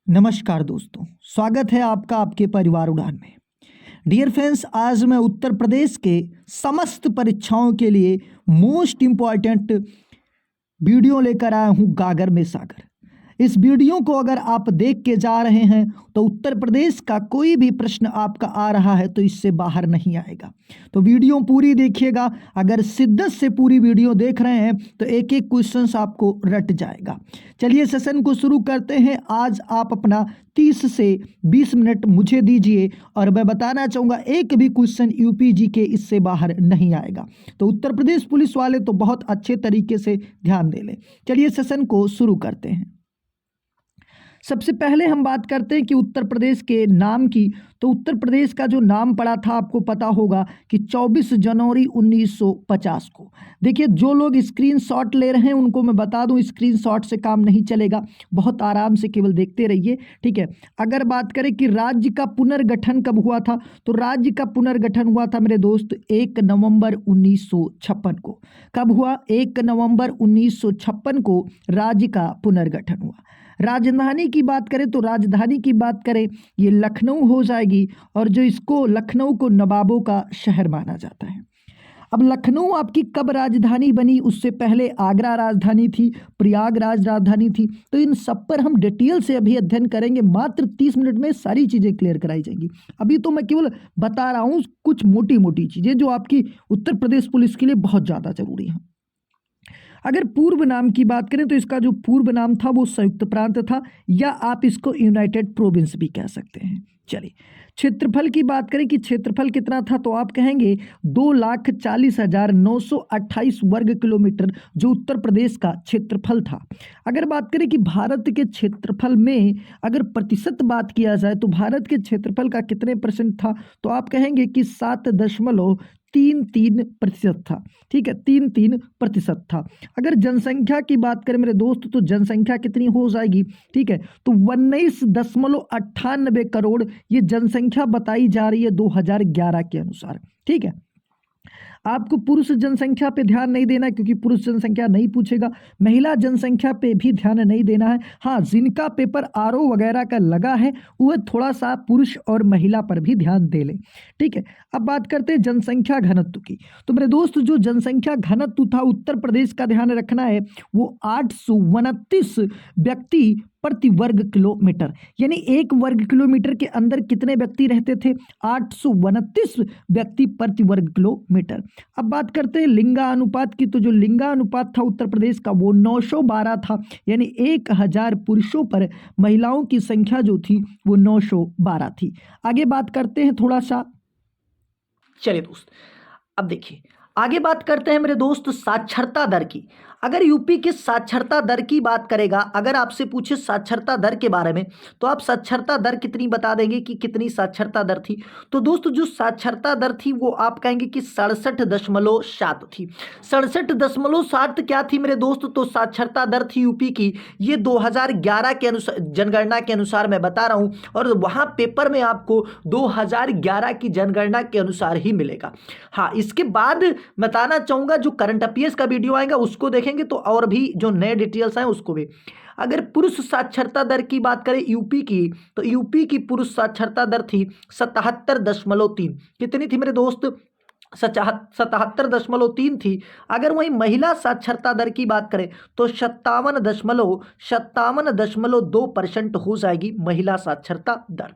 नमस्कार दोस्तों, स्वागत है आपका आपके परिवार उड़ान में। डियर फ्रेंड्स, आज मैं उत्तर प्रदेश के समस्त परीक्षाओं के लिए मोस्ट इम्पॉर्टेंट वीडियो लेकर आया हूं, गागर में सागर। इस वीडियो को अगर आप देख के जा रहे हैं तो उत्तर प्रदेश का कोई भी प्रश्न आपका आ रहा है तो इससे बाहर नहीं आएगा। तो वीडियो पूरी देखिएगा। अगर शिद्दत से पूरी वीडियो देख रहे हैं तो एक एक क्वेश्चन आपको रट जाएगा। चलिए सेशन को शुरू करते हैं। आज आप अपना 30 से 20 मिनट मुझे दीजिए और मैं बताना चाहूँगा एक भी क्वेश्चन यूपी जी के इससे बाहर नहीं आएगा। तो उत्तर प्रदेश पुलिस वाले तो बहुत अच्छे तरीके से ध्यान दे लें। चलिए सेशन को शुरू करते हैं। सबसे पहले हम बात करते हैं कि उत्तर प्रदेश के नाम की। तो उत्तर प्रदेश का जो नाम पड़ा था आपको पता होगा कि 24 जनवरी 1950 को। देखिए, जो लोग स्क्रीनशॉट ले रहे हैं उनको मैं बता दूं, स्क्रीनशॉट से काम नहीं चलेगा, बहुत आराम से केवल देखते रहिए, ठीक है। अगर बात करें कि राज्य का पुनर्गठन कब हुआ था, तो राज्य का पुनर्गठन हुआ था मेरे दोस्त 1 नवंबर 1956 को। कब हुआ? 1 नवंबर 1956 को राज्य का पुनर्गठन हुआ। राजधानी की बात करें तो राजधानी की बात करें ये लखनऊ हो जाएगी, और जो इसको लखनऊ को नवाबों का शहर माना जाता है। अब लखनऊ आपकी कब राजधानी बनी? उससे पहले आगरा राजधानी थी, प्रयागराज राजधानी थी। तो इन सब पर हम डिटेल से अभी अध्ययन करेंगे। मात्र 30 मिनट में सारी चीज़ें क्लियर कराई जाएंगी। अभी तो मैं केवल बता रहा हूँ कुछ मोटी मोटी चीज़ें जो आपकी उत्तर प्रदेश पुलिस के लिए बहुत ज़्यादा जरूरी है। अगर पूर्व नाम की बात करें तो इसका जो पूर्व नाम था वो संयुक्त प्रांत था, या आप इसको यूनाइटेड प्रोविंस भी कह सकते हैं। चलिए, क्षेत्रफल की बात करें कि क्षेत्रफल कितना था, तो आप कहेंगे 2,40,928 वर्ग किलोमीटर जो उत्तर प्रदेश का क्षेत्रफल था। अगर बात करें कि भारत के क्षेत्रफल में अगर प्रतिशत बात किया जाए तो भारत के क्षेत्रफल का कितने परसेंट था, तो आप कहेंगे कि 7.33% था। ठीक है, 33% था। अगर जनसंख्या की बात करें मेरे दोस्त तो जनसंख्या कितनी हो जाएगी, ठीक है, तो 19.98 करोड़ ये जनसंख्या बताई जा रही है 2011 के अनुसार। ठीक है, आपको पुरुष जनसंख्या पे ध्यान नहीं देना है क्योंकि पुरुष जनसंख्या नहीं पूछेगा। महिला जनसंख्या पे भी ध्यान नहीं देना है। हाँ, जिनका पेपर आरओ वगैरह का लगा है वह थोड़ा सा पुरुष और महिला पर भी ध्यान दे लें। ठीक है, अब बात करते हैं जनसंख्या घनत्व की। तो मेरे दोस्त, जो जनसंख्या घनत्व था उत्तर प्रदेश का, ध्यान रखना है, वो 829 व्यक्ति प्रति वर्ग किलोमीटर, यानी एक वर्ग किलोमीटर के अंदर कितने व्यक्ति रहते थे? 829 व्यक्ति प्रति वर्ग किलोमीटर। अब बात करते हैं लिंगानुपात की। तो जो लिंगानुपात था उत्तर प्रदेश का वो 912 था, यानी 1000 पुरुषों पर महिलाओं की संख्या जो थी वो 912 थी। आगे बात करते हैं थोड़ा सा। चलिए दोस्त, अब देखिए आगे बात करते हैं मेरे दोस्त साक्षरता दर की। अगर यूपी की साक्षरता दर की बात करेगा, अगर आपसे पूछे साक्षरता दर के बारे में, तो आप साक्षरता दर कितनी बता देंगे कि कितनी साक्षरता दर थी? तो दोस्तों, जो साक्षरता दर थी वो आप कहेंगे कि 67.7 थी। 67.7 क्या थी मेरे दोस्त? तो साक्षरता दर थी यूपी की। ये 2011 के अनुसार, जनगणना के अनुसार मैं बता रहा हूं, और वहां पेपर में आपको 2011 की जनगणना के अनुसार ही मिलेगा। हाँ, इसके बाद बताना चाहूंगा जो करंट अफेयर्स का वीडियो आएगा उसको देखेंगे तो और भी जो नए डिटेल्स हैं उसको भी। अगर पुरुष साक्षरता दर की बात करें यूपी की, तो यूपी की पुरुष साक्षरता दर थी 77.3। कितनी थी मेरे दोस्त? 77.3 थी। अगर वहीं महिला साक्षरता दर की बात करें तो 57.2% हो जाएगी महिला साक्षरता दर।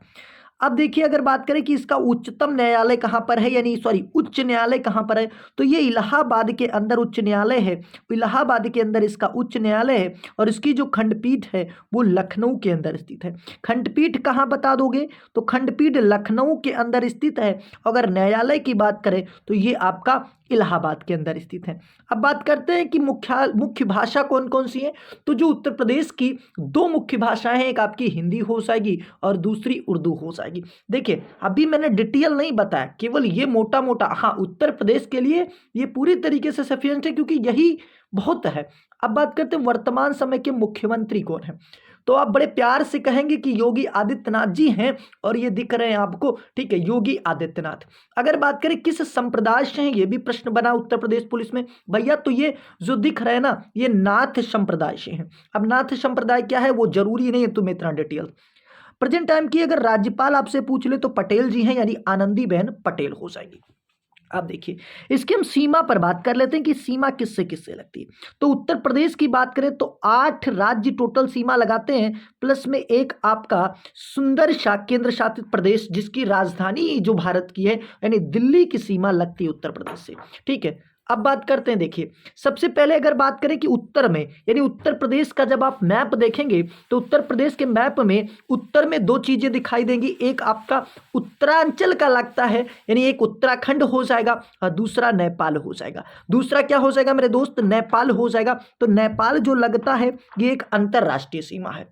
अब देखिए, अगर बात करें कि इसका उच्चतम न्यायालय कहाँ पर है, यानी सॉरी उच्च न्यायालय कहाँ पर है, तो ये इलाहाबाद के अंदर उच्च न्यायालय है। इलाहाबाद के अंदर इसका उच्च न्यायालय है, और इसकी जो खंडपीठ है वो लखनऊ के अंदर स्थित है। खंडपीठ कहाँ बता दोगे? तो खंडपीठ लखनऊ के अंदर स्थित है। अगर न्यायालय की बात करें तो ये आपका इलाहाबाद के अंदर स्थित है। अब बात करते हैं कि मुख्य भाषा कौन कौन सी है। तो जो उत्तर प्रदेश की दो मुख्य भाषाएं हैं, एक आपकी हिंदी हो जाएगी और दूसरी उर्दू हो जाएगी। देखिए, अभी मैंने डिटेल नहीं बताया, केवल ये मोटा मोटा। हाँ, उत्तर प्रदेश के लिए ये पूरी तरीके से सफिशिएंट है क्योंकि यही बहुत है। अब बात करते हैं वर्तमान समय के मुख्यमंत्री कौन है। तो आप बड़े प्यार से कहेंगे कि योगी आदित्यनाथ जी हैं, और ये दिख रहे हैं आपको, ठीक है, योगी आदित्यनाथ। अगर बात करें किस संप्रदाय से हैं, ये भी प्रश्न बना उत्तर प्रदेश पुलिस में भैया, तो ये जो दिख रहे हैं ना, ये नाथ संप्रदाय से हैं। अब नाथ संप्रदाय क्या है वो जरूरी नहीं है तुम्हें इतना डिटेल। प्रेजेंट टाइम की अगर राज्यपाल आपसे पूछ ले तो पटेल जी हैं, यानी आनंदीबेन पटेल हो जाएगी। अब देखिए इसकी हम सीमा पर बात कर लेते हैं कि सीमा किससे किससे लगती है। तो उत्तर प्रदेश की बात करें तो 8 राज्य टोटल सीमा लगाते हैं, प्लस में एक आपका सुंदर केंद्र शासित प्रदेश जिसकी राजधानी जो भारत की है यानी दिल्ली की सीमा लगती है उत्तर प्रदेश से। ठीक है, अब बात करते हैं, देखिए सबसे पहले अगर बात करें कि उत्तर में यानी उत्तर प्रदेश का जब आप मैप देखेंगे तो उत्तर प्रदेश के मैप में उत्तर में दो चीजें दिखाई देंगी, एक आपका उत्तरांचल का लगता है यानी एक उत्तराखंड हो जाएगा और दूसरा नेपाल हो जाएगा। दूसरा क्या हो जाएगा मेरे दोस्त, नेपाल हो जाएगा। तो नेपाल जो लगता है ये एक अंतरराष्ट्रीय सीमा है।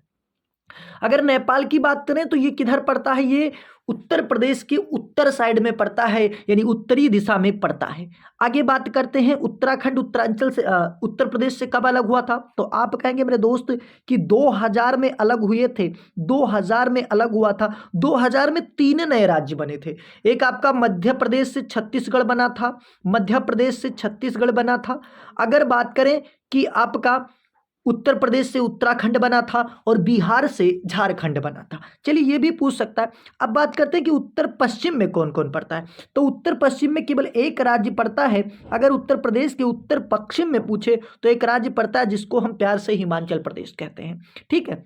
अगर नेपाल की बात करें तो ये किधर पड़ता है, ये उत्तर प्रदेश के उत्तर साइड में पड़ता है यानी उत्तरी दिशा में पड़ता है। आगे बात करते हैं उत्तराखंड उत्तरांचल से उत्तर प्रदेश से कब अलग हुआ था, तो आप कहेंगे मेरे दोस्त कि 2000 में अलग हुए थे। 2000 में अलग हुआ था। 2000 में 3 नए राज्य बने थे। एक आपका मध्य प्रदेश से छत्तीसगढ़ बना था, मध्य प्रदेश से छत्तीसगढ़ बना था। अगर बात करें कि आपका उत्तर प्रदेश से उत्तराखंड बना था और बिहार से झारखंड बना था। चलिए ये भी पूछ सकता है। अब बात करते हैं कि उत्तर पश्चिम में कौन कौन पड़ता है, तो उत्तर पश्चिम में केवल एक राज्य पड़ता है। अगर उत्तर प्रदेश के उत्तर पश्चिम में पूछे तो एक राज्य पड़ता है जिसको हम प्यार से हिमाचल प्रदेश कहते हैं। ठीक है,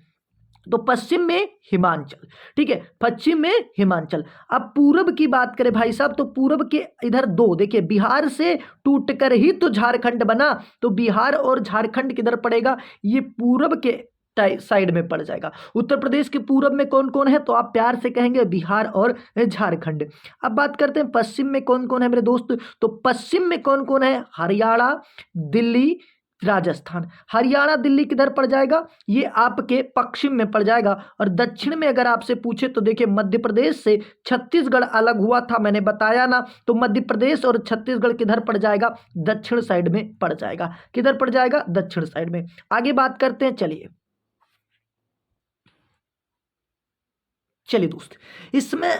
तो पश्चिम में हिमाचल, ठीक है, पश्चिम में हिमाचल। अब पूरब की बात करें भाई साहब तो पूरब के इधर दो, देखिए बिहार से टूटकर ही तो झारखंड बना, तो बिहार और झारखंड किधर पड़ेगा, ये पूरब के साइड में पड़ जाएगा। उत्तर प्रदेश के पूरब में कौन कौन है, तो आप प्यार से कहेंगे बिहार और झारखंड। अब बात करते हैं पश्चिम में कौन कौन है मेरे दोस्त, तो पश्चिम में कौन कौन है, हरियाणा, दिल्ली, राजस्थान। हरियाणा दिल्ली किधर पड़ जाएगा, ये आपके पश्चिम में पड़ जाएगा। और दक्षिण में अगर आपसे पूछे तो देखिए मध्य प्रदेश से छत्तीसगढ़ अलग हुआ था, मैंने बताया ना, तो मध्य प्रदेश और छत्तीसगढ़ किधर पड़ जाएगा, दक्षिण साइड में पड़ जाएगा। किधर पड़ जाएगा, दक्षिण साइड में। आगे बात करते हैं, चलिए दोस्त, इस समय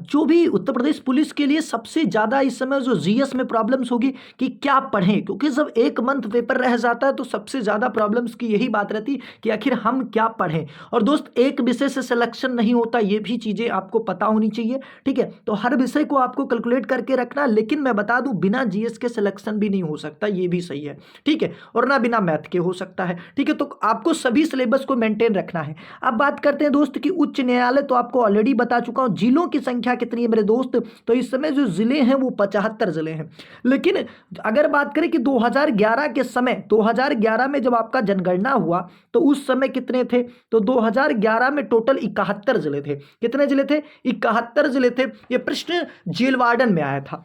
जो भी उत्तर प्रदेश पुलिस के लिए सबसे ज़्यादा इस समय जो जीएस में प्रॉब्लम्स होगी कि क्या पढ़ें, क्योंकि जब एक मंथ पेपर रह जाता है तो सबसे ज़्यादा प्रॉब्लम्स की यही बात रहती है कि आखिर हम क्या पढ़ें। और दोस्त एक विषय से सिलेक्शन नहीं होता, ये भी चीज़ें आपको पता होनी चाहिए। ठीक है, तो हर विषय को आपको कैलकुलेट करके रखना, लेकिन मैं बता दूँ बिना जीएस के सिलेक्शन भी नहीं हो सकता, ये भी सही है। ठीक है, और ना बिना मैथ के हो सकता है। ठीक है, तो आपको सभी सिलेबस को मेंटेन रखना है। अब बात करते हैं दोस्त कि उच्च न्यायालय तो आपको ऑलरेडी बता चुका हूं। जिलों की संख्या कितनी है मेरे दोस्त, तो इस समय जो जिले हैं वो 75 जिले हैं। लेकिन अगर बात करें कि 2011 के समय, 2011 में जब आपका जनगणना हुआ तो उस समय कितने थे, तो 2011 में टोटल 71 जिले थे। कितने जिले थे, 71 जिले थे। ये प्रश्न जेल वार्डन में आया था।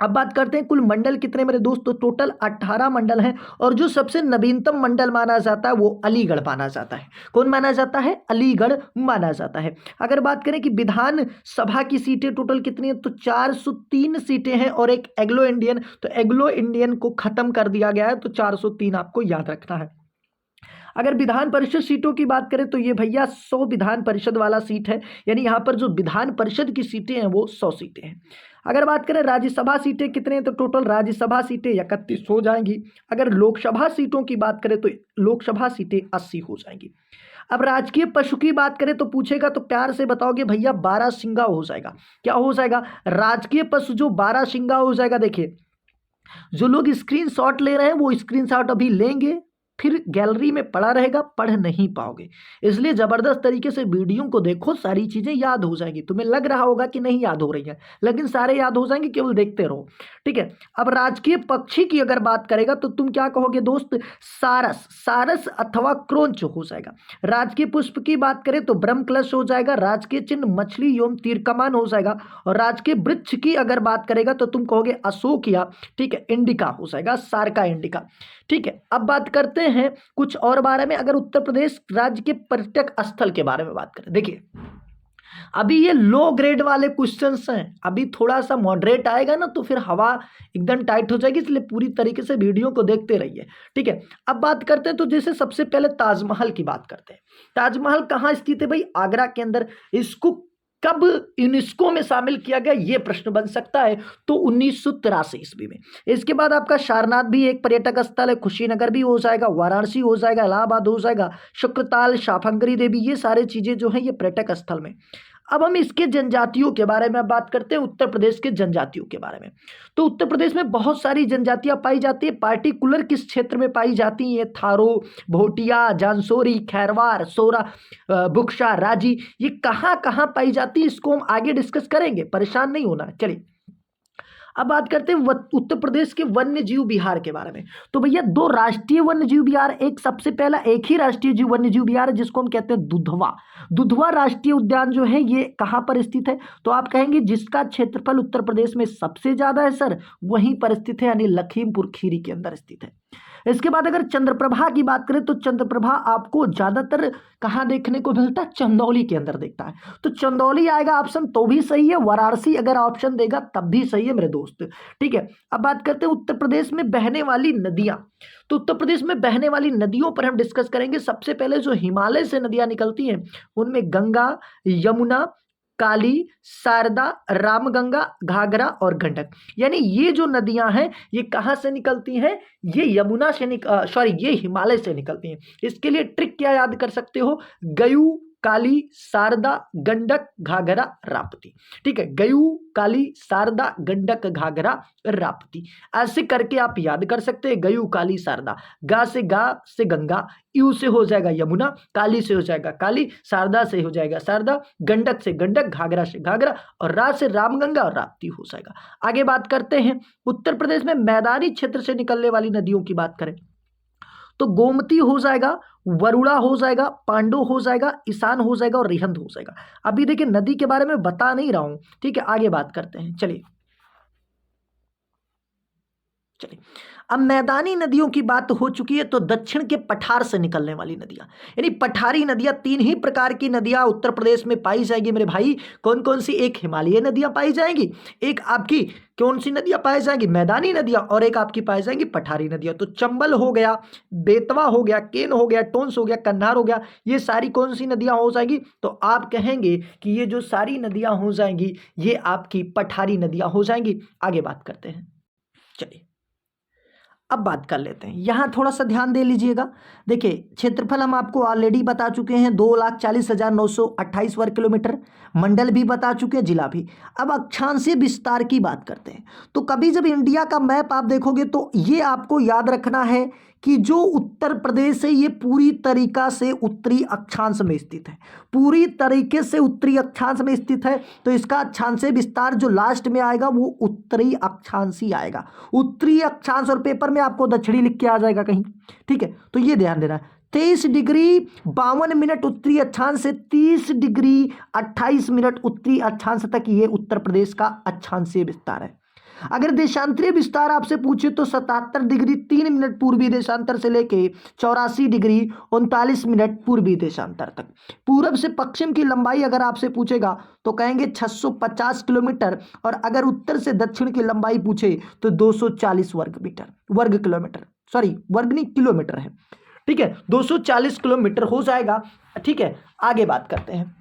अब बात करते हैं कुल मंडल कितने मेरे दोस्त, तो टोटल 18 मंडल हैं। और जो सबसे नवीनतम मंडल माना जाता है वो अलीगढ़ माना जाता है। कौन माना जाता है, अलीगढ़ माना जाता है। अगर बात करें कि विधान सभा की सीटें टोटल कितनी है, तो 403 सीटें हैं और एक एग्लो इंडियन, तो एग्लो इंडियन को खत्म कर दिया गया है, तो 403 आपको याद रखना है। अगर विधान परिषद सीटों की बात करें तो ये भैया 100 विधान परिषद वाला सीट है, यानी यहाँ पर जो विधान परिषद की सीटें हैं वो 100 सीटें हैं। अगर बात करें राज्यसभा सीटें कितने हैं, तो टोटल राज्यसभा सीटें 31 हो जाएंगी। अगर लोकसभा सीटों की बात करें तो लोकसभा सीटें 80 हो जाएंगी। अब राजकीय पशु की बात करें तो पूछेगा तो प्यार से बताओगे भैया 12 सिंगा हो जाएगा। क्या हो जाएगा, राजकीय पशु जो 12 सिंगा हो जाएगा। देखिए जो लोग स्क्रीनशॉट ले रहे हैं वो स्क्रीनशॉट अभी लेंगे, फिर गैलरी में पड़ा रहेगा, पढ़ नहीं पाओगे। इसलिए जबरदस्त तरीके से वीडियो को देखो, सारी चीजें याद हो जाएंगी। तुम्हें लग रहा होगा कि नहीं याद हो रही है, लेकिन सारे याद हो जाएंगे, केवल देखते रहो। ठीक है, अब राजकीय पक्षी की अगर बात करेगा तो तुम क्या कहोगे दोस्त, सारस, सारस अथवा क्रोंच हो जाएगा। राजकीय पुष्प की बात करें तो ब्रह्मकलश हो जाएगा। राजकीय चिन्ह मछली एवं तीर कमान हो जाएगा। और राजकीय वृक्ष की अगर बात करेगा तो तुम कहोगे अशोक या ठीक है इंडिका हो जाएगा, सारका इंडिका। ठीक है, अब बात करते हैं कुछ और बारे में। अगर उत्तर प्रदेश राज्य के पर्यटक स्थल के बारे में बात करें, देखिए अभी ये लो ग्रेड वाले क्वेश्चंस हैं, अभी थोड़ा सा मॉडरेट आएगा ना तो फिर हवा एकदम टाइट हो जाएगी, इसलिए पूरी तरीके से वीडियो को देखते रहिए। ठीक है, अब बात करते हैं तो जैसे सबसे पहले ताजमहल की बात करते हैं। ताजमहल कहाँ स्थित है भाई, आगरा के अंदर। इसको कब यूनेस्को में शामिल किया गया, यह प्रश्न बन सकता है, तो 1983 ईस्वी में। इसके बाद आपका सारनाथ भी एक पर्यटक स्थल है, कुशीनगर भी हो जाएगा, वाराणसी हो जाएगा, इलाहाबाद हो जाएगा, शुक्रताल, शाफंगरी देवी, ये सारे चीजें जो है ये पर्यटक स्थल में। अब हम इसके जनजातियों के बारे में बात करते हैं, उत्तर प्रदेश के जनजातियों के बारे में। तो उत्तर प्रदेश में बहुत सारी जनजातियां पाई जाती है। पार्टिकुलर किस क्षेत्र में पाई जाती हैं? थारो, भोटिया, जांसोरी, खैरवार, सोरा, बुक्शा, राजी, ये कहाँ कहाँ पाई जाती है, इसको हम आगे डिस्कस करेंगे, परेशान नहीं होना। चलिए अब बात करते हैं उत्तर प्रदेश के वन्य जीव विहार के बारे में। तो भैया दो राष्ट्रीय वन्य जीव विहार, एक सबसे पहला एक ही राष्ट्रीय वन्य जीव विहार है जिसको हम कहते हैं दुधवा। दुधवा राष्ट्रीय उद्यान जो है ये कहाँ पर स्थित है? तो आप कहेंगे जिसका क्षेत्रफल उत्तर प्रदेश में सबसे ज्यादा है सर, वहीं पर स्थित है, यानी लखीमपुर खीरी के अंदर स्थित है। इसके बाद अगर चंद्रप्रभा की बात करें तो चंद्रप्रभा आपको ज्यादातर कहाँ देखने को मिलता है? चंदौली के अंदर देखता है, तो चंदौली आएगा ऑप्शन तो भी सही है, वाराणसी अगर ऑप्शन देगा तब भी सही है मेरे दोस्त। ठीक है, अब बात करते हैं उत्तर प्रदेश में बहने वाली नदियां। तो उत्तर प्रदेश में बहने वाली नदियों पर हम डिस्कस करेंगे। सबसे पहले जो हिमालय से नदियां निकलती हैं उनमें गंगा, यमुना, काली, शारदा, रामगंगा, घाघरा और गंडक, यानी ये जो नदियां हैं ये कहां से निकलती हैं? ये यमुना से ये हिमालय से निकलती हैं। इसके लिए ट्रिक क्या याद कर सकते हो? गयू, काली, शारदा, गंडक, घाघरा, राप्ती। ठीक है, गयू, काली, शारदा, गंडक, घाघरा, राप्ती, ऐसे करके आप याद कर सकते हैं। गयू, काली, शारदा, गा से गंगा, यू से हो जाएगा यमुना, काली से हो जाएगा काली, शारदा से हो जाएगा शारदा, गंडक से गंडक, घाघरा से घाघरा और रा से रामगंगा और राप्ती हो जाएगा। आगे बात करते हैं उत्तर प्रदेश में मैदानी क्षेत्र से निकलने वाली नदियों की बात करें तो गोमती हो जाएगा, वरुणा हो जाएगा, पांडु हो जाएगा, ईशान हो जाएगा और रिहंद हो जाएगा। अभी देखिए नदी के बारे में बता नहीं रहा हूं, ठीक है, आगे बात करते हैं। चलिए अब मैदानी नदियों की बात हो चुकी है, तो दक्षिण के पठार से निकलने वाली नदियां, यानी पठारी नदियां, तीन ही प्रकार की नदियां उत्तर प्रदेश में पाई जाएगी मेरे भाई। कौन कौन सी? एक हिमालयी नदियां पाई जाएंगी, एक आपकी कौन सी नदियां पाई जाएंगी? मैदानी नदियां, और एक आपकी पाई जाएंगी पठारी नदियां। तो चंबल हो गया, बेतवा हो गया, केन हो गया, टोंस हो गया, कन्हार हो गया, ये सारी कौन सी नदियां हो जाएगी? तो आप कहेंगे कि ये जो सारी नदियां हो जाएंगी ये आपकी पठारी नदियां हो जाएंगी। आगे बात करते हैं। चलिए अब बात कर लेते हैं, यहां थोड़ा सा ध्यान दे लीजिएगा। देखिए क्षेत्रफल हम आपको ऑलरेडी बता चुके हैं, 2,40,928 वर्ग किलोमीटर। मंडल भी बता चुके हैं, जिला भी। अब अक्षांशीय विस्तार की बात करते हैं। तो कभी जब इंडिया का मैप आप देखोगे तो ये आपको याद रखना है कि जो उत्तर प्रदेश है ये पूरी तरीका से उत्तरी अक्षांश में स्थित है, पूरी तरीके से उत्तरी अक्षांश में स्थित है। तो इसका अक्षांशीय विस्तार जो लास्ट में आएगा वो उत्तरी अक्षांश ही आएगा, उत्तरी अक्षांश। और पेपर में आपको दक्षिणी लिख के आ जाएगा कहीं, ठीक है, तो ये ध्यान देना है। 23 डिग्री 52 मिनट उत्तरी अक्षांश से 30 डिग्री 28 मिनट उत्तरी अक्षांश तक ये उत्तर प्रदेश का अक्षांशीय विस्तार है। अगर देशांतरीय विस्तार आपसे पूछे तो 77 डिग्री 3 मिनट पूर्वी देशांतर से लेके 84 डिग्री 39 मिनट पूर्वी देशांतर तक। पूरब से पश्चिम की लंबाई अगर आपसे पूछेगा तो कहेंगे 650 किलोमीटर, और अगर उत्तर से दक्षिण की लंबाई पूछे तो 240 वर्ग किलोमीटर, सॉरी वर्ग नहीं किलोमीटर है, ठीक है, 240 किलोमीटर हो जाएगा। ठीक है, आगे बात करते हैं।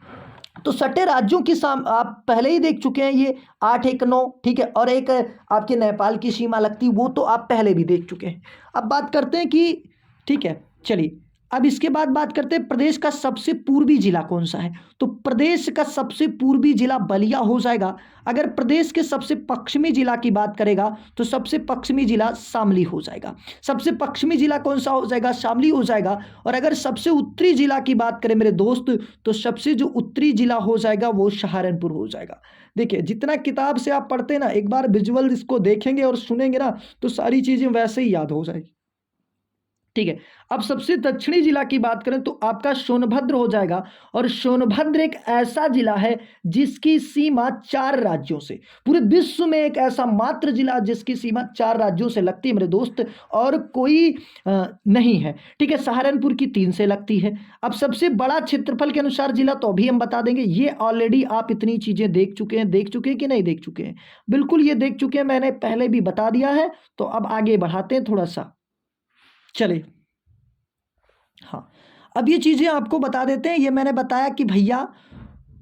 तो सटे राज्यों की आप पहले ही देख चुके हैं, ये 819, ठीक है, और एक आपके नेपाल की सीमा लगती, वो तो आप पहले भी देख चुके हैं। अब बात करते हैं कि, ठीक है, चलिए अब इसके बाद बात करते हैं प्रदेश का सबसे पूर्वी जिला कौन सा है। तो प्रदेश का सबसे पूर्वी जिला बलिया हो जाएगा। अगर प्रदेश के सबसे पश्चिमी जिला की बात करेगा तो सबसे पश्चिमी जिला शामली हो जाएगा। सबसे पश्चिमी जिला कौन सा हो जाएगा? शामली हो जाएगा। और अगर सबसे उत्तरी जिला की बात करें मेरे दोस्त तो सबसे जो उत्तरी जिला हो जाएगा वो सहारनपुर हो जाएगा। देखिए जितना किताब से आप पढ़ते हैं ना, एक बार विजुअल इसको देखेंगे और सुनेंगे ना तो सारी चीजें वैसे ही याद हो जाएगी। ठीक है, अब सबसे दक्षिणी जिला की बात करें तो आपका सोनभद्र हो जाएगा। और सोनभद्र एक ऐसा जिला है जिसकी सीमा 4 राज्यों से, पूरे विश्व में एक ऐसा मात्र जिला जिसकी सीमा 4 राज्यों से लगती है मेरे दोस्त, और कोई नहीं है। ठीक है, सहारनपुर की 3 से लगती है। अब सबसे बड़ा क्षेत्रफल के अनुसार जिला तो अभी हम बता देंगे, ये ऑलरेडी आप इतनी चीजें देख चुके हैं कि नहीं देख चुके हैं? बिल्कुल ये देख चुके हैं, मैंने पहले भी बता दिया है। तो अब आगे बढ़ाते हैं थोड़ा सा, चलिए। हाँ, अब ये चीजें आपको बता देते हैं। ये मैंने बताया कि भैया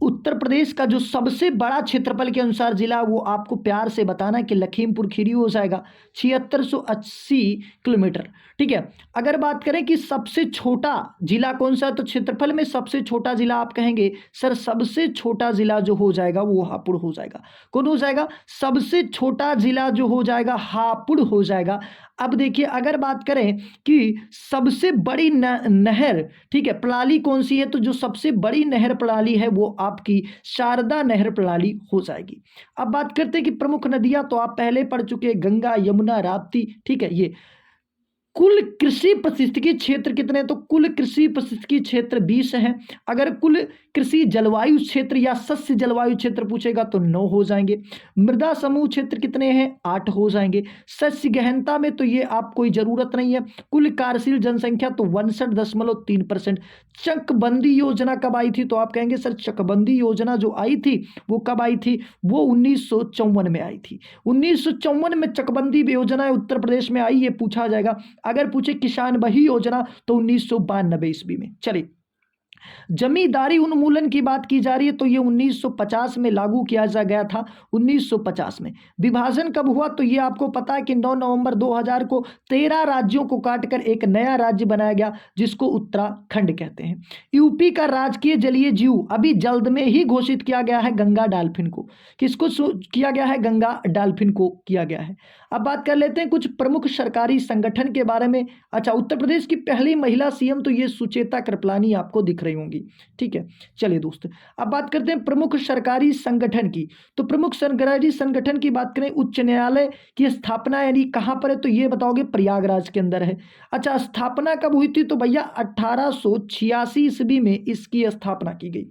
उत्तर प्रदेश का जो सबसे बड़ा क्षेत्रफल के अनुसार जिला, वो आपको प्यार से बताना कि लखीमपुर खीरी हो जाएगा 7680 किलोमीटर। ठीक है, अगर बात करें कि सबसे छोटा जिला कौन सा, तो क्षेत्रफल में सबसे छोटा जिला आप कहेंगे सर, सबसे छोटा जिला जो हो जाएगा वो हापुड़ हो जाएगा। कौन हो जाएगा? सबसे छोटा जिला जो हो जाएगा हापुड़ हो जाएगा। अब देखिए, अगर बात करें कि सबसे बड़ी नहर, ठीक है, प्रणाली कौन सी है, तो जो सबसे बड़ी नहर प्रणाली है वो आपकी शारदा नहर प्रणाली हो जाएगी। अब बात करते हैं कि प्रमुख नदियां, तो आप पहले पढ़ चुके हैं, गंगा, यमुना, राप्ती। ठीक है, ये कुल कृषि पारिस्थितिकी क्षेत्र कितने, तो कुल कृषि पारिस्थितिकी क्षेत्र 20 है। अगर कुल कृषि जलवायु क्षेत्र या सस्य जलवायु क्षेत्र पूछेगा तो 9 हो जाएंगे। मृदा समूह क्षेत्र कितने हैं? 8 हो जाएंगे। सस्य गहनता में तो ये आप कोई जरूरत नहीं है। कुल कार्यशील जनसंख्या तो 62.3%। चकबंदी योजना कब आई थी, तो आप कहेंगे सर चकबंदी योजना जो आई थी वो कब आई थी, वो 1954 में आई थी। 1954 में चकबंदी योजना उत्तर प्रदेश में आई, ये पूछा जाएगा। अगर पूछे किसान बही योजना तो 1992 ईस्वी में। चलिए, जमींदारी उन्मूलन की बात की जा रही है तो ये 1950 में लागू किया जा गया था। 1950 में विभाजन कब हुआ, तो ये आपको पता है कि 9 नवंबर 2000 को 13 राज्यों को काटकर एक नया राज्य बनाया गया जिसको उत्तराखंड कहते हैं। यूपी का राजकीय जलीय जीव अभी जल्द में ही घोषित किया गया है गंगा डॉल्फिन को। किसको किया गया है? गंगा डॉल्फिन को किया गया है। अब बात कर लेते हैं कुछ प्रमुख सरकारी संगठन के बारे में। अच्छा, उत्तर प्रदेश की पहली महिला सीएम तो ये सुचेता कृपलानी आपको दिख रही होंगी। ठीक है, चलिए दोस्त, अब बात करते हैं प्रमुख सरकारी संगठन की। तो प्रमुख सरकारी संगठन की बात करें, उच्च न्यायालय की स्थापना यानी कहां पर है, तो ये बताओगे प्रयागराज के अंदर है। अच्छा, स्थापना कब हुई थी, तो भैया 1886 ईस्वी में इसकी स्थापना की गई।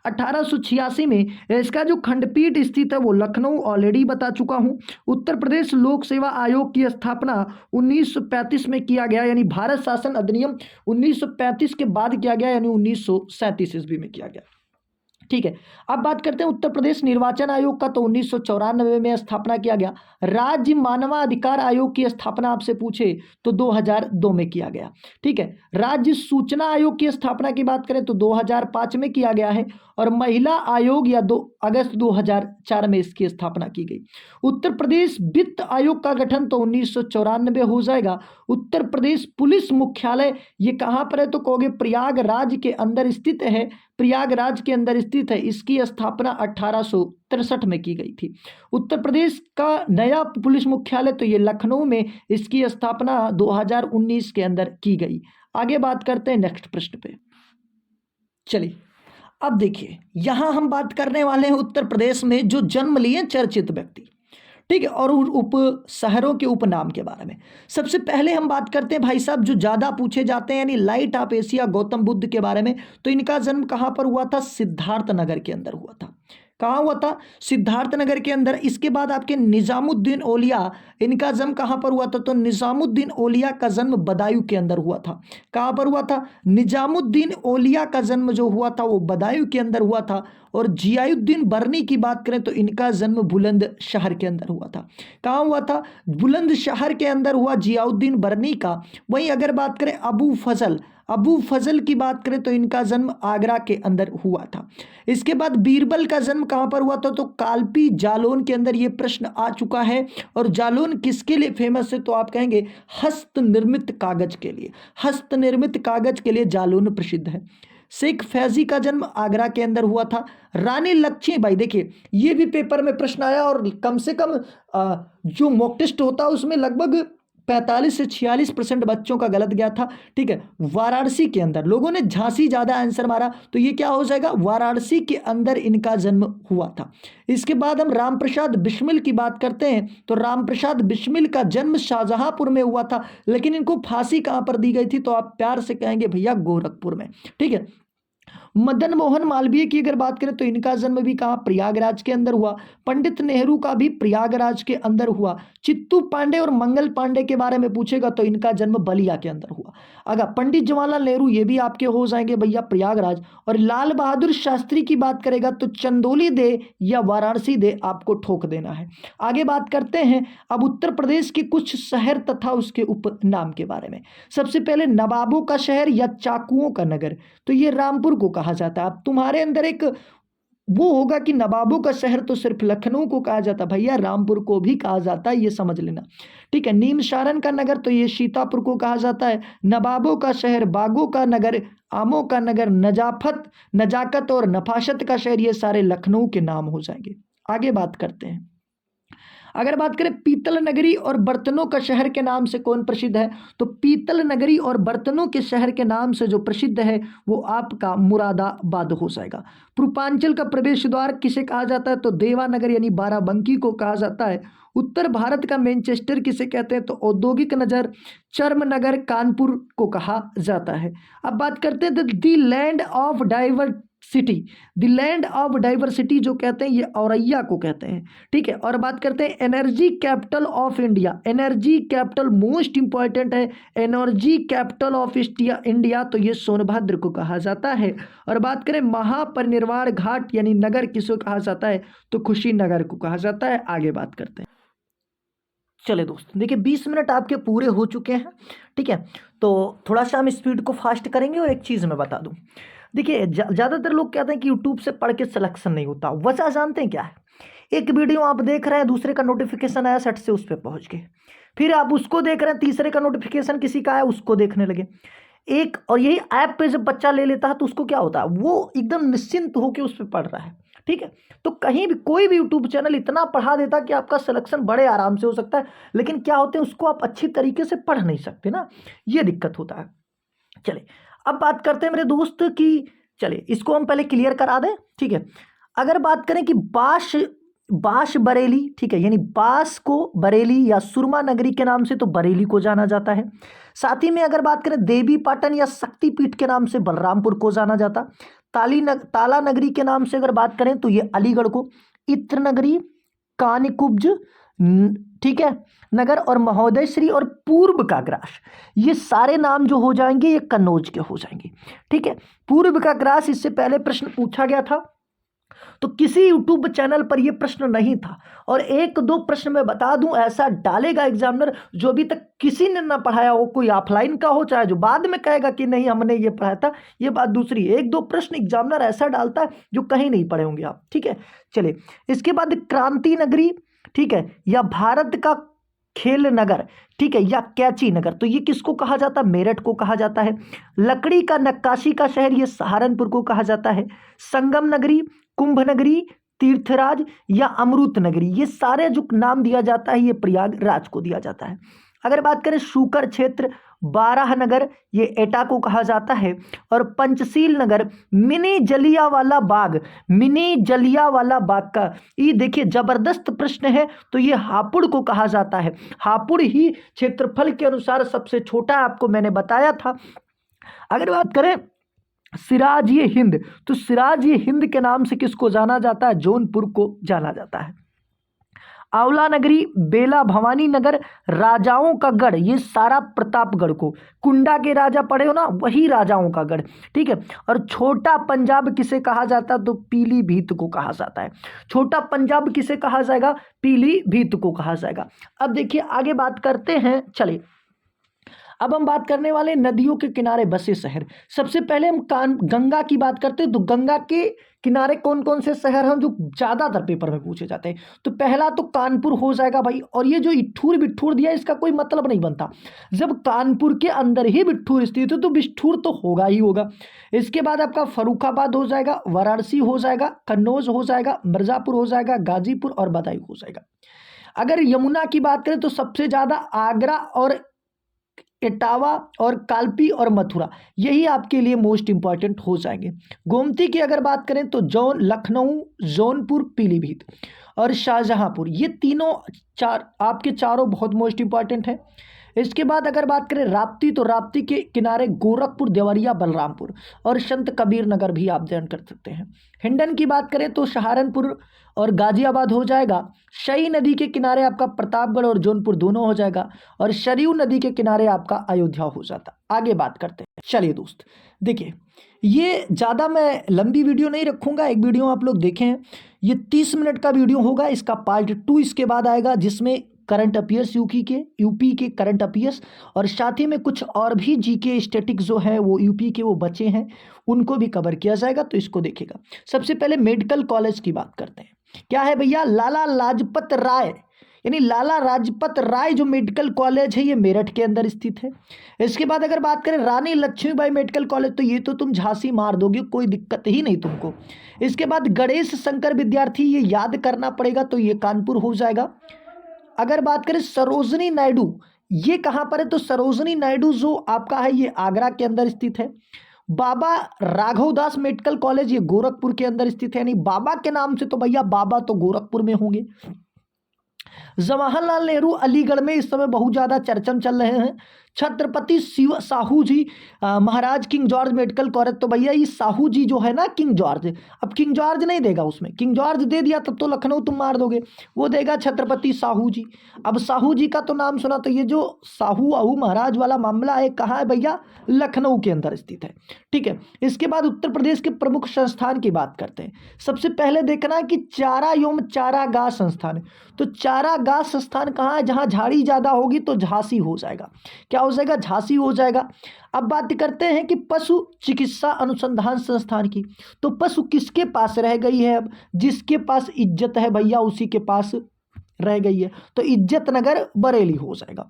1886 में इसका जो खंडपीठ स्थित है वो लखनऊ, ऑलरेडी बता चुका हूं। उत्तर प्रदेश लोक सेवा आयोग की स्थापना 1935 में किया गया, यानी भारत शासन अधिनियम 1935 के बाद किया गया, यानी 1937 ईस्वी में किया गया। ठीक है, अब बात करते हैं उत्तर प्रदेश निर्वाचन आयोग का, तो 1994 में स्थापना किया गया। राज्य मानवाधिकार आयोग की स्थापना आपसे पूछे तो 2002 में किया गया। ठीक है, राज्य सूचना आयोग की स्थापना की बात करें तो 2005 में किया गया है, और महिला आयोग या 2 अगस्त 2004 में इसकी स्थापना की गई। उत्तर प्रदेश वित्त आयोग का गठन तो 1994 हो जाएगा। उत्तर प्रदेश पुलिस मुख्यालय ये कहां पर है, तो कहोगे प्रयागराज के अंदर स्थित है। प्रयागराज के अंदर स्थित है, इसकी स्थापना 1863 में की गई थी। उत्तर प्रदेश का नया पुलिस मुख्यालय तो ये लखनऊ में, इसकी स्थापना 2019 के अंदर की गई। आगे बात करते हैं नेक्स्ट प्रश्न पे। चलिए, अब देखिए, यहां हम बात करने वाले हैं उत्तर प्रदेश में जो जन्म लिए चर्चित व्यक्ति, ठीक है, और उप शहरों के उपनाम के बारे में। सबसे पहले हम बात करते हैं भाई साहब जो ज़्यादा पूछे जाते हैं, यानी light of Asia Gautam Buddha के बारे में। तो इनका जन्म कहाँ पर हुआ था? सिद्धार्थ नगर के अंदर हुआ था। कहाँ हुआ था? सिद्धार्थ नगर के अंदर। इसके बाद आपके निजामुद्दीन औलिया, इनका जन्म कहाँ पर हुआ था? तो निजामुद्दीन औलिया का जन्म बदायूं के अंदर हुआ था। कहाँ पर हुआ था? निजामुद्दीन औलिया का जन्म जो हुआ था वो बदायूं के अंदर हुआ था। और जियाउद्दीन बर्नी की बात करें तो इनका जन्म बुलंदशहर के अंदर हुआ था। कहाँ हुआ था? बुलंदशहर के अंदर हुआ जियाउद्दीन बर्नी का। वहीं अगर बात करें अबू फजल की बात करें तो इनका जन्म आगरा के अंदर हुआ था। इसके बाद बीरबल का जन्म कहां पर हुआ था? तो कालपी जालौन के अंदर। ये प्रश्न आ चुका है। और जालौन किसके लिए फेमस है? तो आप कहेंगे हस्त निर्मित कागज के लिए। हस्त निर्मित कागज के लिए जालौन प्रसिद्ध है। शेख फैजी का जन्म आगरा के अंदर हुआ था। रानी लक्ष्मीबाई, देखिए ये भी पेपर में प्रश्न आया, और कम से कम जो मॉक टेस्ट होता है उसमें लगभग 45 से 46% बच्चों का गलत गया था। ठीक है, वाराणसी के अंदर। लोगों ने झांसी ज्यादा आंसर मारा, तो ये क्या हो जाएगा? वाराणसी के अंदर इनका जन्म हुआ था। इसके बाद हम रामप्रसाद बिस्मिल की बात करते हैं, तो रामप्रसाद बिस्मिल का जन्म शाहजहांपुर में हुआ था, लेकिन इनको फांसी कहां पर दी गई थी? तो आप प्यार से कहेंगे भैया गोरखपुर में। ठीक है, मदन मोहन मालवीय की अगर बात करें तो इनका जन्म भी कहाँ? प्रयागराज के अंदर हुआ। पंडित नेहरू का भी प्रयागराज के अंदर हुआ। चित्तू पांडे और मंगल पांडे के बारे में पूछेगा तो इनका जन्म बलिया के अंदर हुआ। अगर पंडित जवाहरलाल नेहरू ये भी आपके हो जाएंगे भैया प्रयागराज। और लाल बहादुर शास्त्री की बात करेगा तो चंदौली दे या वाराणसी दे, आपको ठोक देना है। आगे बात करते हैं अब उत्तर प्रदेश के कुछ शहर तथा उसके उपनाम के बारे में। सबसे पहले नवाबों का शहर या चाकुओं का नगर, तो ये रामपुर को कहा जाता है। अब तुम्हारे अंदर एक वो होगा कि नवाबों का शहर तो सिर्फ लखनऊ को कहा जाता, भैया रामपुर को भी कहा जाता है, ये समझ लेना। ठीक है, नीमसारण का नगर तो ये सीतापुर को कहा जाता है। नवाबों का शहर, बागों का नगर, आमों का नगर, नजाकत और नफासत का शहर, ये सारे लखनऊ के नाम हो जाएंगे। आगे बात करते हैं। अगर बात करें पीतल नगरी और बर्तनों का शहर के नाम से कौन प्रसिद्ध है, तो पीतल नगरी और बर्तनों के शहर के नाम से जो प्रसिद्ध है वो आपका मुरादाबाद हो जाएगा। पूर्वांचल का प्रवेश द्वार किसे कहा जाता है, तो देवानगर यानी बाराबंकी को कहा जाता है। उत्तर भारत का मैनचेस्टर किसे कहते हैं, तो औद्योगिक नगर चर्मनगर कानपुर को कहा जाता है। अब बात करते हैं the land of diversity, the land of diversity जो कहते हैं ये औरैया को कहते हैं। ठीक है, और बात करते हैं energy capital of India, energy capital most important है, एनर्जी कैपिटल ऑफ इंडिया तो ये सोनभद्र को कहा जाता है। और बात करें महापरिनिर्वाण घाट यानी नगर किसको कहा जाता है, तो कुशीनगर को कहा जाता है। आगे बात करते हैं। चले दोस्त देखिए 20 मिनट आपके पूरे हो चुके हैं। ठीक है, तो थोड़ा सा हम स्पीड को फास्ट करेंगे। और एक चीज़ मैं बता दूं, देखिए ज़्यादातर लोग कहते हैं कि यूट्यूब से पढ़ के सिलेक्शन नहीं होता। वजह जानते हैं क्या है, एक वीडियो आप देख रहे हैं, दूसरे का नोटिफिकेशन आया, सट से उस पर पहुंच गए, फिर आप उसको देख रहे हैं, तीसरे का नोटिफिकेशन किसी का आया, उसको देखने लगे। एक और यही ऐप पे जब बच्चा ले लेता है तो उसको क्या होता है, वो एकदम निश्चिंत होकर उस पर पढ़ रहा है। ठीक है, तो कहीं भी कोई भी यूट्यूब चैनल इतना पढ़ा देता कि आपका सिलेक्शन बड़े आराम से हो सकता है, लेकिन क्या होते हैं उसको आप अच्छी तरीके से पढ़ नहीं सकते ना, ये दिक्कत होता है। चले अब बात करते हैं मेरे दोस्त की, चले इसको हम पहले क्लियर करा दें। ठीक है, अगर बात करें कि बांस बरेली, ठीक है, यानी बांस को बरेली या सुरमा नगरी के नाम से तो बरेली को जाना जाता है। साथ ही में अगर बात करें देवी पाटन या शक्तिपीठ के नाम से बलरामपुर को जाना जाता। ताला नगरी के नाम से अगर बात करें तो ये अलीगढ़ को, इत्र नगरी, कानिकुब्ज, ठीक है, नगर और महोदयश्री और पूर्व का ग्रास, ये सारे नाम जो हो जाएंगे ये कन्नौज के हो जाएंगे। ठीक है, पूर्व का ग्रास इससे पहले प्रश्न पूछा गया था, तो किसी यूट्यूब चैनल पर यह प्रश्न नहीं था। और एक दो प्रश्न मैं बता दूं ऐसा डालेगा एग्जामिनर जो अभी तक किसी ने ना पढ़ाया हो, कोई ऑफलाइन का हो चाहे जो बाद में कहेगा कि नहीं हमने ये पढ़ाया था, ये बात दूसरी। एक दो प्रश्न एग्जामिनर ऐसा डालता है जो कहीं नहीं पढ़े होंगे आप। ठीक है, चलिए इसके बाद क्रांति नगरी, ठीक है, या भारत का खेल नगर, ठीक है, या कैची नगर, तो ये किसको कहा जाता है, मेरठ को कहा जाता है। लकड़ी का नक्काशी का शहर, ये सहारनपुर को कहा जाता है। संगम नगरी, कुंभ नगरी, तीर्थराज या अमृत नगरी, ये सारे जो नाम दिया जाता है ये प्रयागराज को दिया जाता है। अगर बात करें शुकर क्षेत्र, बारह नगर, ये एटा को कहा जाता है। और पंचशील नगर, मिनी जलियावाला बाग, मिनी जलियावाला बाग का ये देखिए जबरदस्त प्रश्न है, तो ये हापुड़ को कहा जाता है। हापुड़ ही क्षेत्रफल के अनुसार सबसे छोटा, आपको मैंने बताया था। अगर बात करें सिराज ये हिंद, तो सिराज ये हिंद के नाम से किसको जाना जाता है, जौनपुर को जाना जाता है। आंवला नगरी, बेला भवानी नगर, राजाओं का गढ़, ये सारा प्रतापगढ़ को, कुंडा के राजा पढ़े हो ना, वही राजाओं का गढ़। ठीक है, और छोटा पंजाब किसे कहा जाता है, तो पीलीभीत को कहा जाता है। छोटा पंजाब किसे कहा जाएगा, पीलीभीत को कहा जाएगा। अब देखिए आगे बात करते हैं, चलिए अब हम बात करने वाले नदियों के किनारे बसे शहर। सबसे पहले हम गंगा की बात करते हैं, तो गंगा के किनारे कौन कौन से शहर हैं जो ज़्यादातर पेपर में पूछे जाते हैं, तो पहला तो कानपुर हो जाएगा भाई। और ये जो इठूर बिठूर दिया इसका कोई मतलब नहीं बनता, जब कानपुर के अंदर ही बिठूर स्थित है तो बिठूर तो होगा ही होगा। इसके बाद आपका फर्रुखाबाद हो जाएगा, वाराणसी हो जाएगा, कन्नौज हो जाएगा, मिर्ज़ापुर हो जाएगा, गाजीपुर और बदायूं हो जाएगा। अगर यमुना की बात करें तो सबसे ज़्यादा आगरा और इटावा और कालपी और मथुरा, यही आपके लिए मोस्ट इंपॉर्टेंट हो जाएंगे। गोमती की अगर बात करें तो लखनऊ, जौनपुर, पीलीभीत और शाहजहांपुर, ये तीनों आपके चारों बहुत मोस्ट इंपॉर्टेंट है। इसके बाद अगर बात करें राप्ती, तो राप्ती के किनारे गोरखपुर, देवरिया, बलरामपुर और संत कबीर नगर भी आप जान कर सकते हैं। हिंडन की बात करें तो सहारनपुर और गाजियाबाद हो जाएगा। शई नदी के किनारे आपका प्रतापगढ़ और जौनपुर दोनों हो जाएगा। और सरयू नदी के किनारे आपका अयोध्या हो जाता। आगे बात करते हैं, चलिए दोस्त देखिए ये ज़्यादा मैं लंबी वीडियो नहीं रखूँगा, एक वीडियो आप लोग देखें, ये 30 मिनट का वीडियो होगा, इसका पार्ट 2 इसके बाद आएगा जिसमें करंट अफेयर्स यूपी के करंट अफेयर्स, और साथ ही में कुछ और भी जीके स्टैटिक जो है वो यूपी के वो बचे हैं, उनको भी कवर किया जाएगा, तो इसको देखिएगा। सबसे पहले मेडिकल कॉलेज की बात करते हैं। क्या है भैया? लाला लाजपत राय, यानी लाला लाजपत राय जो मेडिकल कॉलेज है ये मेरठ के अंदर स्थित है। इसके बाद अगर बात करें रानी लक्ष्मीबाई मेडिकल कॉलेज, तो ये तो तुम झांसी मार दोगे, कोई दिक्कत ही नहीं तुमको। इसके बाद गणेश शंकर विद्यार्थी, ये याद करना पड़ेगा, तो ये कानपुर हो जाएगा। अगर बात करें सरोजनी नायडू, ये कहाँ पर है? तो सरोजनी नायडू जो आपका है ये आगरा के अंदर स्थित है। बाबा राघव दास मेडिकल कॉलेज ये गोरखपुर के अंदर स्थित है, यानी बाबा के नाम से तो भैया बाबा तो गोरखपुर में होंगे। जवाहरलाल नेहरू अलीगढ़ में इस समय बहुत ज़्यादा चर्चा चल रहे हैं। छत्रपति शिव साहू जी महाराज किंग जॉर्ज मेडिकल कॉलेज, तो भैया ये साहू जी जो है ना किंग जॉर्ज, अब किंग जॉर्ज नहीं देगा, उसमें किंग जॉर्ज दे दिया तब तो लखनऊ तुम मार दोगे, वो देगा छत्रपति साहू जी। अब साहू जी का तो नाम सुना, तो ये जो साहू आहू महाराज वाला मामला है कहाँ है भैया? लखनऊ के अंदर स्थित है, ठीक है। इसके बाद उत्तर प्रदेश के प्रमुख संस्थान की बात करते हैं। सबसे पहले देखना है कि चारा एवं चारागाह संस्थान, तो चारागाह संस्थान कहाँ है? जहाँ झाड़ी ज़्यादा होगी तो झांसी हो जाएगा। क्या हो जाएगा? झांसी हो जाएगा। अब बात करते हैं कि पशु चिकित्सा अनुसंधान संस्थान की, तो पशु किसके पास रह गई है? अब जिसके पास इज्जत है भैया उसी के पास रह गई है, तो इज्जत नगर बरेली हो जाएगा।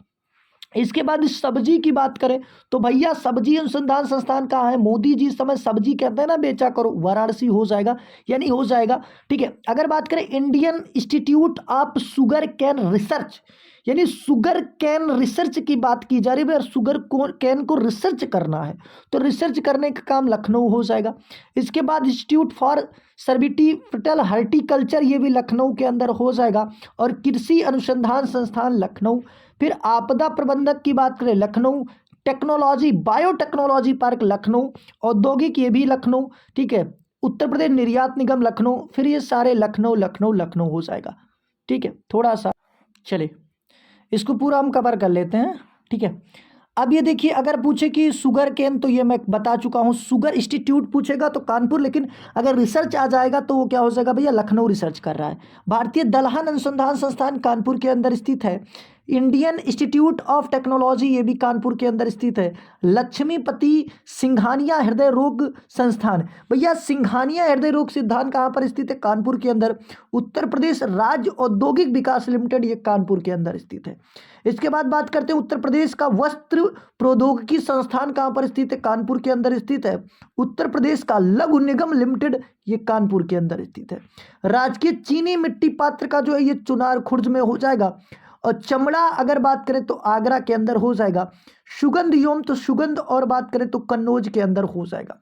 इसके बाद सब्जी की बात करें तो भैया सब्जी अनुसंधान संस्थान कहाँ है? मोदी जी इस समय सब्जी कहते हैं ना बेचा करो, वाराणसी हो जाएगा, यानी हो जाएगा, ठीक है। अगर बात करें Indian institute of sugar cane research, यानी शुगर कैन रिसर्च की बात की जा रही है, शुगर कैन को रिसर्च करना है, तो रिसर्च करने का काम लखनऊ हो जाएगा। इसके बाद इंस्टीट्यूट फॉर सर्विटिफिटल हॉर्टिकल्चर, ये भी लखनऊ के अंदर हो जाएगा, और कृषि अनुसंधान संस्थान लखनऊ। फिर आपदा प्रबंधक की बात करें Lucknow, technology biotechnology park Lucknow, औद्योगिक ये भी लखनऊ, ठीक है। उत्तर प्रदेश निर्यात निगम लखनऊ, फिर ये सारे लखनऊ लखनऊ लखनऊ हो जाएगा, ठीक है। थोड़ा सा चले इसको पूरा हम कवर कर लेते हैं, ठीक है। अब ये देखिए अगर पूछे कि शुगर केन, तो ये मैं बता चुका हूँ, शुगर इंस्टीट्यूट पूछेगा तो कानपुर, लेकिन अगर रिसर्च आ जाएगा तो वो क्या हो जाएगा भैया? लखनऊ रिसर्च कर रहा है। भारतीय दलहन अनुसंधान संस्थान कानपुर के अंदर स्थित है। इंडियन इंस्टीट्यूट ऑफ टेक्नोलॉजी ये भी कानपुर के अंदर स्थित है। लक्ष्मीपति सिंघानिया हृदय रोग संस्थान, भैया सिंघानिया हृदय रोग सिद्धांत कहाँ पर स्थित है? कानपुर के अंदर। उत्तर प्रदेश राज्य औद्योगिक विकास लिमिटेड ये कानपुर के अंदर स्थित है। इसके बाद बात करते हैं उत्तर प्रदेश का वस्त्र प्रौद्योगिकी संस्थान कहाँ पर स्थित है? कानपुर के अंदर स्थित है। उत्तर प्रदेश का लघु निगम लिमिटेड ये कानपुर के अंदर स्थित है। राजकीय चीनी मिट्टी पात्र का जो है ये चुनार खुर्द में हो जाएगा। और चमड़ा अगर बात करें तो आगरा के अंदर हो जाएगा। सुगंध एवं तो सुगंध और बात करें तो कन्नौज के अंदर हो जाएगा।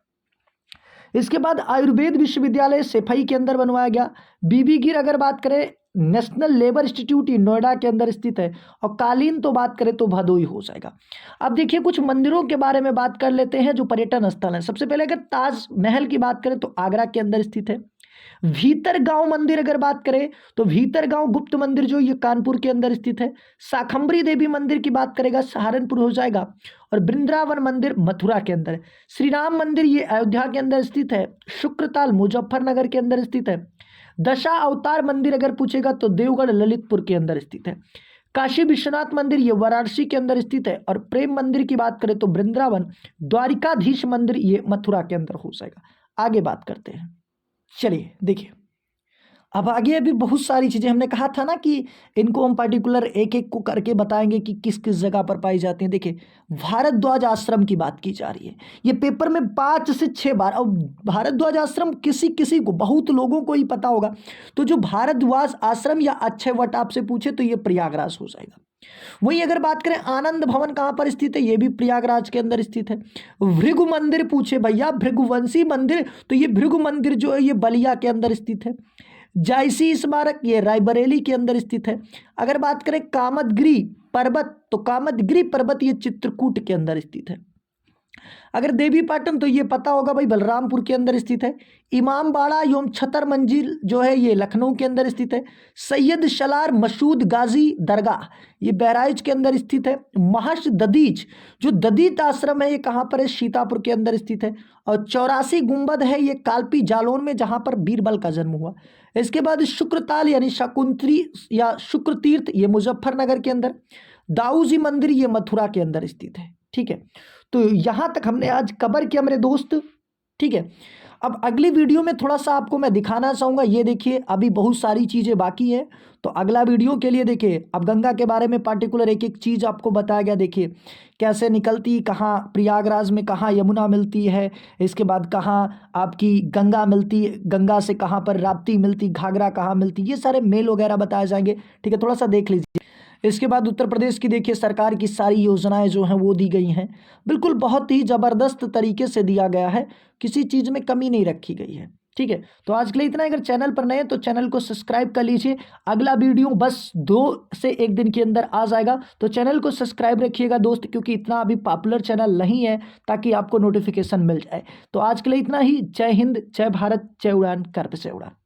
इसके बाद आयुर्वेद विश्वविद्यालय सेफई के अंदर बनवाया गया। बीबी गिर अगर बात करें नेशनल लेबर इंस्टीट्यूट नोएडा के अंदर स्थित है। और कालीन तो बात करें तो भदोई हो जाएगा। अब देखिए कुछ मंदिरों के बारे में बात कर लेते हैं जो पर्यटन स्थल है। सबसे पहले अगर ताजमहल की बात करें तो आगरा के अंदर स्थित है। भीतरगांव मंदिर अगर बात करें तो भीतरगांव गुप्त मंदिर जो ये कानपुर के अंदर स्थित है। शाकंभरी देवी मंदिर की बात करेगा सहारनपुर हो जाएगा। और वृंदावन मंदिर मथुरा के अंदर है। श्री राम मंदिर ये अयोध्या के अंदर स्थित है। शुक्रताल मुजफ्फरनगर के अंदर स्थित है। दशा अवतार मंदिर अगर पूछेगा तो देवगढ़ ललितपुर के अंदर स्थित है। काशी विश्वनाथ मंदिर ये वाराणसी के अंदर स्थित है। और प्रेम मंदिर की बात करें तो वृंदावन। द्वारिकाधीश मंदिर ये मथुरा के अंदर हो जाएगा। आगे बात करते हैं, चलिए देखिए अब आगे अभी बहुत सारी चीज़ें हमने कहा था ना कि इनको हम पर्टिकुलर एक एक को करके बताएंगे कि किस किस जगह पर पाई जाती हैं। देखिए भारद्वाज आश्रम की बात की जा रही है, ये पेपर में 5 से 6 बार। और भारद्वाज आश्रम किसी किसी को बहुत लोगों को ही पता होगा। तो जो भारद्वाज आश्रम या अक्षयवट आपसे पूछे तो ये प्रयागराज हो जाएगा। वहीं अगर बात करें आनंद भवन कहाँ पर स्थित है, ये भी प्रयागराज के अंदर स्थित है। भृगु मंदिर पूछे भैया भृगुवंशी मंदिर, तो ये भृगु मंदिर जो है ये बलिया के अंदर स्थित है। जायसी स्मारक ये रायबरेली के अंदर स्थित है। अगर बात करें कामदगिरी पर्वत, तो कामदगिरी पर्वत ये चित्रकूट के अंदर स्थित है। अगर देवीपाटन तो ये पता होगा भाई बलरामपुर के अंदर स्थित है। इमामबाड़ा एवं छतर मंजिल जो है ये लखनऊ के अंदर स्थित है। सैयद शलार मसूद गाजी दरगाह ये बहराइच के अंदर स्थित है। महर्षि दधीच जो दधीत आश्रम है ये कहाँ पर है? सीतापुर के अंदर स्थित है। और 84 गुंबद है ये कालपी जालौन में जहाँ पर बीरबल का जन्म हुआ। इसके बाद शुक्रताल यानी शकुंतरी या शुक्र तीर्थ ये मुजफ्फरनगर के अंदर। दाऊजी मंदिर ये मथुरा के अंदर स्थित है। ठीक है, तो यहाँ तक हमने आज कवर किया मेरे दोस्त। ठीक है, अब अगली वीडियो में थोड़ा सा आपको मैं दिखाना चाहूँगा। ये देखिए अभी बहुत सारी चीज़ें बाकी हैं, तो अगला वीडियो के लिए देखिए अब गंगा के बारे में पार्टिकुलर एक एक चीज़ आपको बताया गया। देखिए कैसे निकलती, कहाँ प्रयागराज में कहाँ यमुना मिलती है, इसके बाद कहाँ आपकी गंगा मिलती है, गंगा से कहाँ पर राप्ती मिलती, घाघरा कहाँ मिलती, ये सारे मेल वगैरह बताए जाएंगे। ठीक है, थोड़ा सा देख लीजिए। इसके बाद उत्तर प्रदेश की देखिए सरकार की सारी योजनाएं जो हैं वो दी गई हैं, बिल्कुल बहुत ही ज़बरदस्त तरीके से दिया गया है, किसी चीज़ में कमी नहीं रखी गई है। ठीक है, तो आज के लिए इतना। अगर चैनल पर नए हैं तो चैनल को सब्सक्राइब कर लीजिए। अगला वीडियो बस 2 से 1 दिन के अंदर आ जाएगा, तो चैनल को सब्सक्राइब रखिएगा दोस्त, क्योंकि इतना अभी पॉपुलर चैनल नहीं है, ताकि आपको नोटिफिकेशन मिल जाए। तो आज के लिए इतना ही। जय हिंद, जय भारत, जय उड़ान, कर पे से उड़ान।